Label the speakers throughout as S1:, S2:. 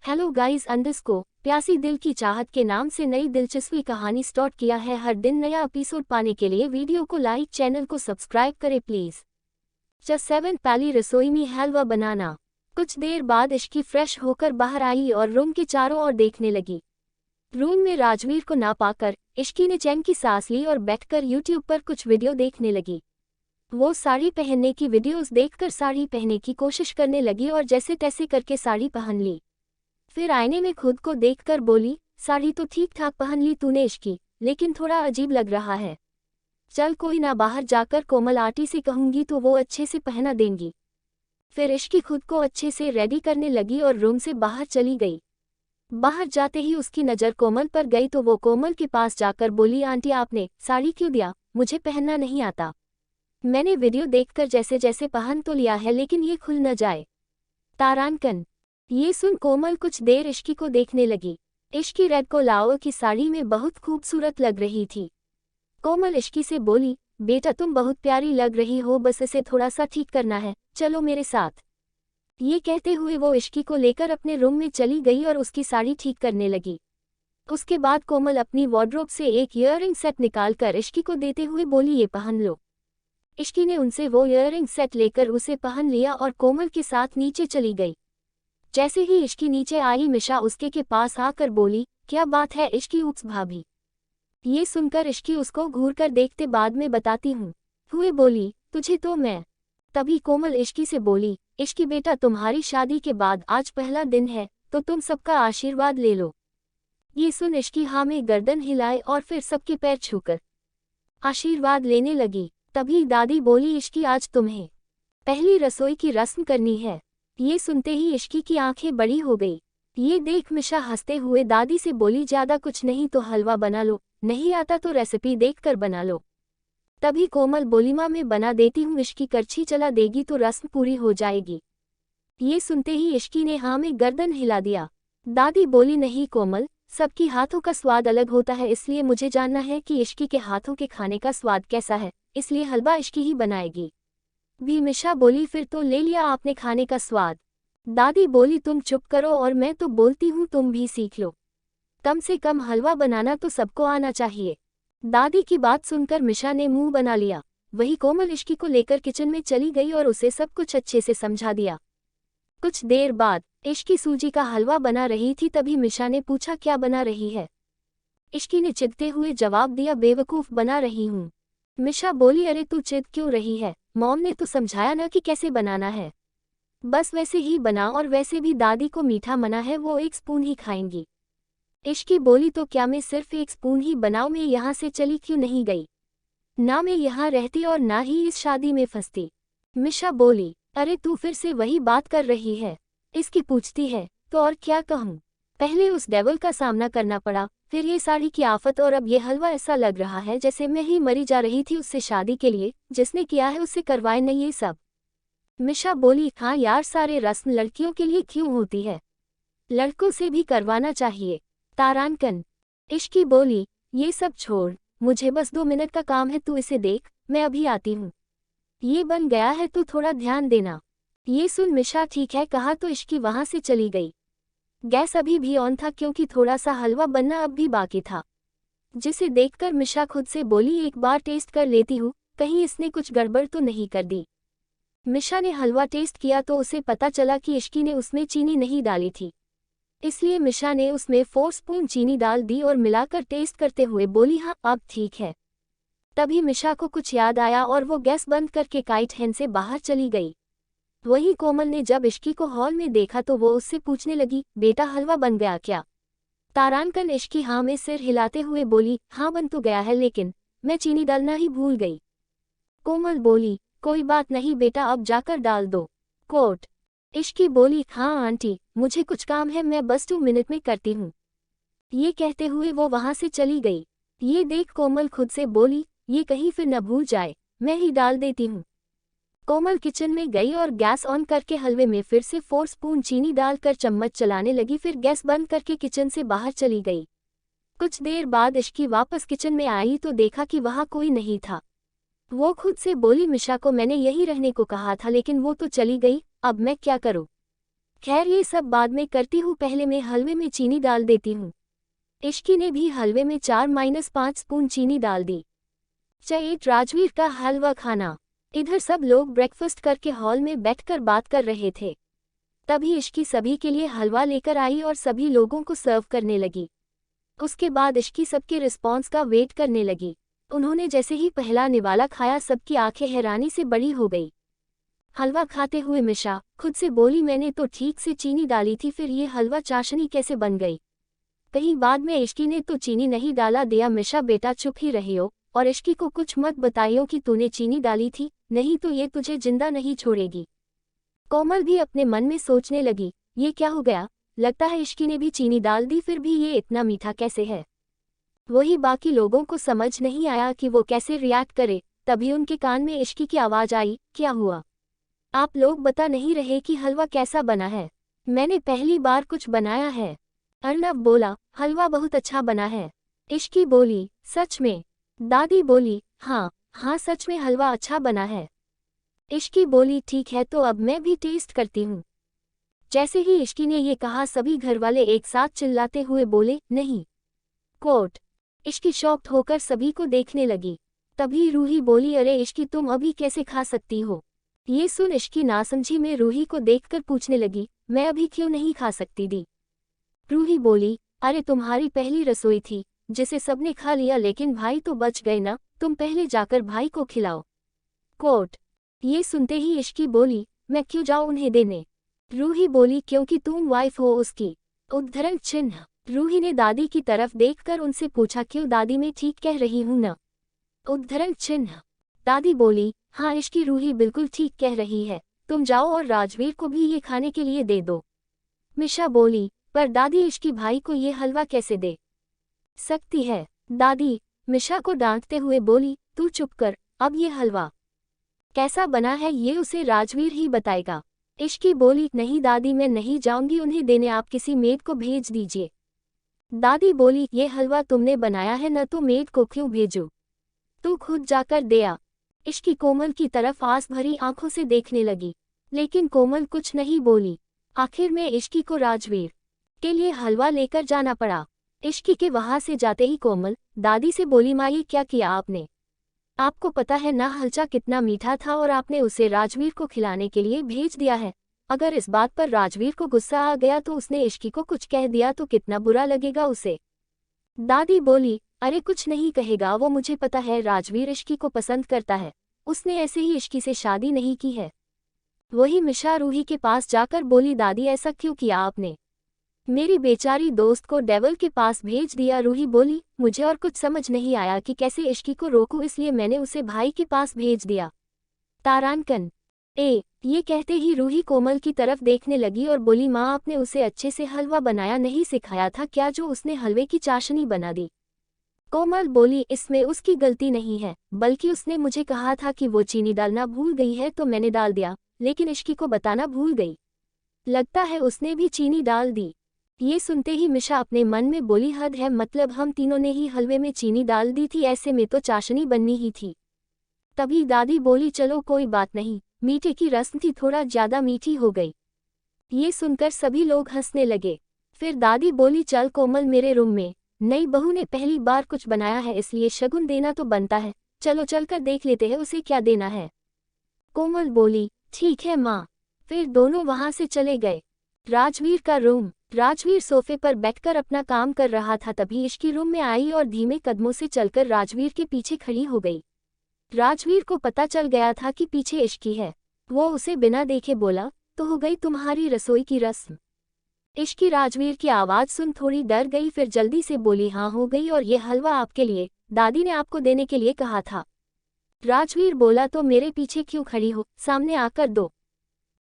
S1: Hello guys अंडरस्को प्यासी दिल की चाहत के नाम से नई दिलचस्पी कहानी स्टार्ट किया है। हर दिन नया एपिसोड पाने के लिए वीडियो को लाइक चैनल को सब्सक्राइब करें प्लीज। जस्ट 7 पहली रसोई में हलवा बनाना। कुछ देर बाद इश्की फ्रेश होकर बाहर आई और रूम के चारों ओर देखने लगी। रूम में राजवीर को ना पाकर इश्की ने चैन की सांस ली और बैठकर यूट्यूब पर कुछ वीडियो देखने लगी। वो साड़ी पहनने की वीडियोस देखकर साड़ी पहनने की कोशिश करने लगी और जैसे तैसे करके साड़ी पहन ली। फिर आईने में खुद को देखकर बोली, साड़ी तो ठीक ठाक पहन ली तूने इश्की, लेकिन थोड़ा अजीब लग रहा है। चल कोई ना, बाहर जाकर कोमल आंटी से कहूंगी तो वो अच्छे से पहना देंगी। फिर इश्की खुद को अच्छे से रेडी करने लगी और रूम से बाहर चली गई। बाहर जाते ही उसकी नज़र कोमल पर गई तो वो कोमल के पास जाकर बोली, आंटी आपने साड़ी क्यों दिया? मुझे पहनना नहीं आता। मैंने वीडियो देखकर जैसे जैसे पहन तो लिया है, लेकिन ये खुल न जाए। तारांकन। ये सुन कोमल कुछ देर इश्की को देखने लगी। इश्की रेड कोलाओ की साड़ी में बहुत खूबसूरत लग रही थी। कोमल इश्की से बोली, बेटा तुम बहुत प्यारी लग रही हो, बस इसे थोड़ा सा ठीक करना है, चलो मेरे साथ। ये कहते हुए वो इश्की को लेकर अपने रूम में चली गई और उसकी साड़ी ठीक करने लगी। उसके बाद कोमल अपनी वार्डरोब से एक ईयररिंग सेट निकालकर इश्की को देते हुए बोली, ये पहन लो। इश्की ने उनसे वो ईयररिंग सेट लेकर उसे पहन लिया और कोमल के साथ नीचे चली गई। जैसे ही इश्की नीचे आई, मिशा उसके के पास आकर बोली, क्या बात है इश्की? उप्स भाभी। ये सुनकर इश्की उसको घूरकर देखते बाद में बताती हूँ हुए बोली, तुझे तो मैं। तभी कोमल इश्की से बोली, इश्की बेटा तुम्हारी शादी के बाद आज पहला दिन है, तो तुम सबका आशीर्वाद ले लो। ये सुन इश्की हाँ में गर्दन हिलाए और फिर सबके पैर छूकर आशीर्वाद लेने लगी। तभी दादी बोली, इश्की आज तुम्हें पहली रसोई की रस्म करनी है। ये सुनते ही इश्की की आंखें बड़ी हो गई। ये देख मिशा हंसते हुए दादी से बोली, ज्यादा कुछ नहीं तो हलवा बना लो, नहीं आता तो रेसिपी देखकर बना लो। तभी कोमल बोली, मां मैं बना देती हूँ, इश्की करछी चला देगी तो रस्म पूरी हो जाएगी। ये सुनते ही इश्की ने हाँ में गर्दन हिला दिया। दादी बोली, नहीं कोमल, सबकी हाथों का स्वाद अलग होता है, इसलिए मुझे जानना है कि इश्की के हाथों के खाने का स्वाद कैसा है, इसलिए हलवा इश्की ही बनाएगी। भी मिशा बोली, फिर तो ले लिया आपने खाने का स्वाद। दादी बोली, तुम चुप करो और मैं तो बोलती हूँ तुम भी सीख लो, कम से कम हलवा बनाना तो सबको आना चाहिए। दादी की बात सुनकर मिशा ने मुंह बना लिया। वही कोमल इश्की को लेकर किचन में चली गई और उसे सब कुछ अच्छे से समझा दिया। कुछ देर बाद इश्की सूजी का हलवा बना रही थी, तभी मिशा ने पूछा, क्या बना रही है? इश्की ने चिढ़ते हुए जवाब दिया, बेवकूफ़ बना रही हूँ। मिशा बोली, अरे तू चिढ़ क्यों रही है? मॉम ने तो समझाया ना कि कैसे बनाना है, बस वैसे ही बना, और वैसे भी दादी को मीठा मना है, वो 1 स्पून ही खाएंगी। इश्की बोली, तो क्या मैं सिर्फ 1 स्पून ही बनाऊं? मैं यहाँ से चली क्यों नहीं गई? ना मैं यहाँ रहती और ना ही इस शादी में फंसती। मिशा बोली, अरे तू फिर से वही बात कर रही है? इसकी पूछती है तो और क्या कहूँ? पहले उस डेविल का सामना करना पड़ा, फिर ये साड़ी की आफत, और अब ये हलवा। ऐसा लग रहा है जैसे मैं ही मरी जा रही थी उससे शादी के लिए, जिसने किया है उससे करवाए नहीं ये सब। मिशा बोली, हाँ यार, सारे रस्म लड़कियों के लिए क्यों होती है, लड़कों से भी करवाना चाहिए। तारांकन। इश्की बोली, ये सब छोड़, मुझे बस 2 मिनट का काम है, तू इसे देख, मैं अभी आती हूँ। ये बन गया है तो थोड़ा ध्यान देना। ये सुन मिशा ठीक है कहा तो इश्की वहां से चली गई। गैस अभी भी ऑन था क्योंकि थोड़ा सा हलवा बनना अब भी बाकी था, जिसे देखकर मिशा खुद से बोली, एक बार टेस्ट कर लेती हूँ, कहीं इसने कुछ गड़बड़ तो नहीं कर दी। मिशा ने हलवा टेस्ट किया तो उसे पता चला कि इश्की ने उसमें चीनी नहीं डाली थी, इसलिए मिशा ने उसमें 4 स्पून चीनी डाल दी और मिलाकर टेस्ट करते हुए बोली, हाँ अब ठीक है। तभी मिशा को कुछ याद आया और वो गैस बंद करके काइट हैन से बाहर चली गई। वहीं कोमल ने जब इश्की को हॉल में देखा तो वो उससे पूछने लगी, बेटा हलवा बन गया क्या? तारांकन इश्की हाँ में सिर हिलाते हुए बोली, हाँ बन तो गया है, लेकिन मैं चीनी डालना ही भूल गई। कोमल बोली, कोई बात नहीं बेटा, अब जाकर डाल दो। कोट। इश्की बोली, हाँ आंटी, मुझे कुछ काम है, मैं बस 2 मिनट में करती हूँ। ये कहते हुए वो वहां से चली गई। ये देख कोमल खुद से बोली, ये कहीं फिर न भूल जाए, मैं ही डाल देती हूँ। कोमल किचन में गई और गैस ऑन करके हलवे में फिर से 4 स्पून चीनी डालकर चम्मच चलाने लगी, फिर गैस बंद करके किचन से बाहर चली गई। कुछ देर बाद इश्की वापस किचन में आई तो देखा कि वहाँ कोई नहीं था। वो खुद से बोली, मिशा को मैंने यही रहने को कहा था, लेकिन वो तो चली गई, अब मैं क्या करूँ? खैर ये सब बाद में करती हूँ, पहले मैं हलवे में चीनी डाल देती हूँ। इश्की ने भी हलवे में 4-5 स्पून चीनी डाल दी। चैट राजवीर का हलवा खाना। इधर सब लोग ब्रेकफास्ट करके हॉल में बैठकर बात कर रहे थे। तभी इश्की सभी के लिए हलवा लेकर आई और सभी लोगों को सर्व करने लगी। उसके बाद इश्की सबके रिस्पॉन्स का वेट करने लगी। उन्होंने जैसे ही पहला निवाला खाया सबकी आंखें हैरानी से बड़ी हो गई। हलवा खाते हुए मिशा खुद से बोली, मैंने तो ठीक से चीनी डाली थी, फिर ये हलवा चाशनी कैसे बन गई? कहीं बाद में इश्की ने तो चीनी नहीं डाला दिया। मिशा बेटा चुप ही रही हो और इश्की को कुछ मत बताइयो कि तूने चीनी डाली थी, नहीं तो ये तुझे जिंदा नहीं छोड़ेगी। कोमल भी अपने मन में सोचने लगी, ये क्या हो गया, लगता है इश्की ने भी चीनी डाल दी, फिर भी ये इतना मीठा कैसे है? वही बाकी लोगों को समझ नहीं आया कि वो कैसे रिएक्ट करे। तभी उनके कान में इश्की की आवाज आई, क्या हुआ? आप लोग बता नहीं रहे कि हलवा कैसा बना है? मैंने पहली बार कुछ बनाया है। अर्नब बोला, हलवा बहुत अच्छा बना है। इश्की बोली, सच में? दादी बोली, हाँ सच में हलवा अच्छा बना है। इश्की बोली, ठीक है तो अब मैं भी टेस्ट करती हूँ। जैसे ही इश्की ने ये कहा सभी घरवाले एक साथ चिल्लाते हुए बोले, नहीं। कोट। इश्की शॉक्ड होकर सभी को देखने लगी। तभी रूही बोली, अरे इश्की तुम अभी कैसे खा सकती हो? ये सुन इश्की नासमझी में रूही को देखकर पूछने लगी, मैं अभी क्यों नहीं खा सकती दी? रूही बोली, अरे तुम्हारी पहली रसोई थी जिसे सबने खा लिया, लेकिन भाई तो बच गए ना, तुम पहले जाकर भाई को खिलाओ। कोट। ये सुनते ही इश्की बोली, मैं क्यों जाऊं उन्हें देने? रूही बोली, क्योंकि तुम वाइफ हो उसकी। उद्धरण चिन्ह। रूही ने दादी की तरफ देखकर उनसे पूछा, क्यों दादी, मैं ठीक कह रही हूं ना? उद्धरण चिन्ह। दादी बोली, हाँ इश्की रूही बिल्कुल ठीक कह रही है, तुम जाओ और राजवीर को भी ये खाने के लिए दे दो। मिशा बोली, पर दादी इश्की भाई को ये हलवा कैसे दे सकती है? दादी मिशा को डांटते हुए बोली, तू चुप कर, अब ये हलवा कैसा बना है ये उसे राजवीर ही बताएगा। इश्की बोली, नहीं दादी मैं नहीं जाऊंगी उन्हें देने, आप किसी मेड को भेज दीजिए। दादी बोली, ये हलवा तुमने बनाया है न, तो मेड को क्यों भेजूं? तू खुद जाकर दे आ। इश्की कोमल की तरफ आस भरी आंखों से देखने लगी, लेकिन कोमल कुछ नहीं बोली। आखिर में इश्की को राजवीर के लिए हलवा लेकर जाना पड़ा। इश्की के वहां से जाते ही कोमल दादी से बोली, माँ ये क्या किया आपने? आपको पता है ना हलचा कितना मीठा था और आपने उसे राजवीर को खिलाने के लिए भेज दिया है। अगर इस बात पर राजवीर को गुस्सा आ गया तो उसने इश्की को कुछ कह दिया तो कितना बुरा लगेगा उसे। दादी बोली, अरे कुछ नहीं कहेगा वो, मुझे पता है राजवीर इश्की को पसंद करता है, उसने ऐसे ही इश्की से शादी नहीं की है। वही मिशा रूही के पास जाकर बोली, दादी ऐसा क्यों किया आपने? मेरी बेचारी दोस्त को डेवल के पास भेज दिया। रूही बोली, मुझे और कुछ समझ नहीं आया कि कैसे इश्की को रोकूं, इसलिए मैंने उसे भाई के पास भेज दिया। तारांकन। ये कहते ही रूही कोमल की तरफ देखने लगी और बोली, माँ आपने उसे अच्छे से हलवा बनाया नहीं सिखाया था क्या, जो उसने हलवे की चाशनी बना दी? कोमल बोली, इसमें उसकी गलती नहीं है, बल्कि उसने मुझे कहा था कि वो चीनी डालना भूल गई है तो मैंने डाल दिया, लेकिन इश्की को बताना भूल गई। लगता है उसने भी चीनी डाल दी। ये सुनते ही मिशा अपने मन में बोली, हद है, मतलब हम तीनों ने ही हलवे में चीनी डाल दी थी, ऐसे में तो चाशनी बननी ही थी। तभी दादी बोली, चलो कोई बात नहीं, मीठे की रस्म थी, थोड़ा ज्यादा मीठी हो गई। ये सुनकर सभी लोग हंसने लगे। फिर दादी बोली, चल कोमल मेरे रूम में, नई बहू ने पहली बार कुछ बनाया है इसलिए शगुन देना तो बनता है, चलो चलकर देख लेते हैं उसे क्या देना है। कोमल बोली, ठीक है माँ। फिर दोनों वहां से चले गए। राजवीर का रूम। राजवीर सोफे पर बैठकर अपना काम कर रहा था, तभी इश्की रूम में आई और धीमे कदमों से चलकर राजवीर के पीछे खड़ी हो गई। राजवीर को पता चल गया था कि पीछे इश्की है। वो उसे बिना देखे बोला, तो हो गई तुम्हारी रसोई की रस्म? इश्की राजवीर की आवाज सुन थोड़ी डर गई, फिर जल्दी से बोली, हाँ हो गई, और ये हलवा आपके लिए, दादी ने आपको देने के लिए कहा था। राजवीर बोला, तो मेरे पीछे क्यों खड़ी हो, सामने आकर दो।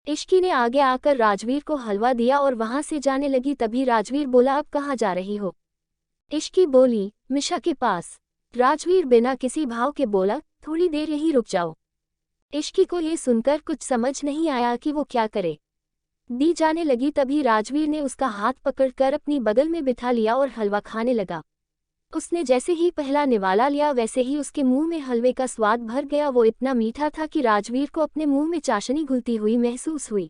S1: इश्की ने आगे आकर राजवीर को हलवा दिया और वहां से जाने लगी। तभी राजवीर बोला, अब कहाँ जा रही हो? इश्की बोली, मिशा के पास। राजवीर बिना किसी भाव के बोला, थोड़ी देर यहीं रुक जाओ। इश्की को ये सुनकर कुछ समझ नहीं आया कि वो क्या करे। दी जाने लगी तभी राजवीर ने उसका हाथ पकड़कर अपनी बगल में बिठा लिया और हलवा खाने लगा। उसने जैसे ही पहला निवाला लिया वैसे ही उसके मुंह में हलवे का स्वाद भर गया। वो इतना मीठा था कि राजवीर को अपने मुंह में चाशनी घुलती हुई महसूस हुई।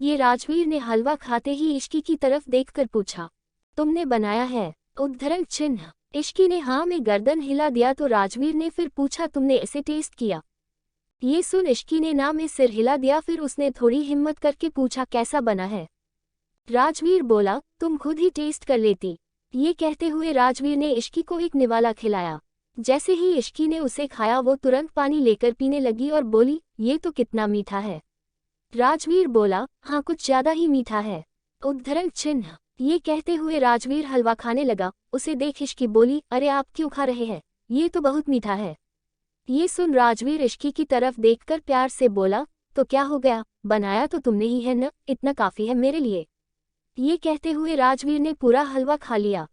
S1: ये राजवीर ने हलवा खाते ही इश्की की तरफ देखकर पूछा, तुमने बनाया है? उद्धरण चिन्ह। इश्की ने हाँ में गर्दन हिला दिया तो राजवीर ने फिर पूछा, तुमने इसे टेस्ट किया? ये सुन इश्की ने ना में सिर हिला दिया। फिर उसने थोड़ी हिम्मत करके पूछा, कैसा बना है? राजवीर बोला, तुम खुद ही टेस्ट कर लेती। ये कहते हुए राजवीर ने इश्की को एक निवाला खिलाया। जैसे ही इश्की ने उसे खाया वो तुरंत पानी लेकर पीने लगी और बोली, ये तो कितना मीठा है। राजवीर बोला, हाँ कुछ ज्यादा ही मीठा है। उद्धरण चिन्ह। ये कहते हुए राजवीर हलवा खाने लगा। उसे देख इश्की बोली, अरे आप क्यों खा रहे हैं? ये तो बहुत मीठा है। ये सुन राजवीर इश्की की तरफ देखकर प्यार से बोला, तो क्या हो गया, बनाया तो तुमने ही है न, इतना काफी है मेरे लिए। ये कहते हुए राजवीर ने पूरा हलवा खा लिया।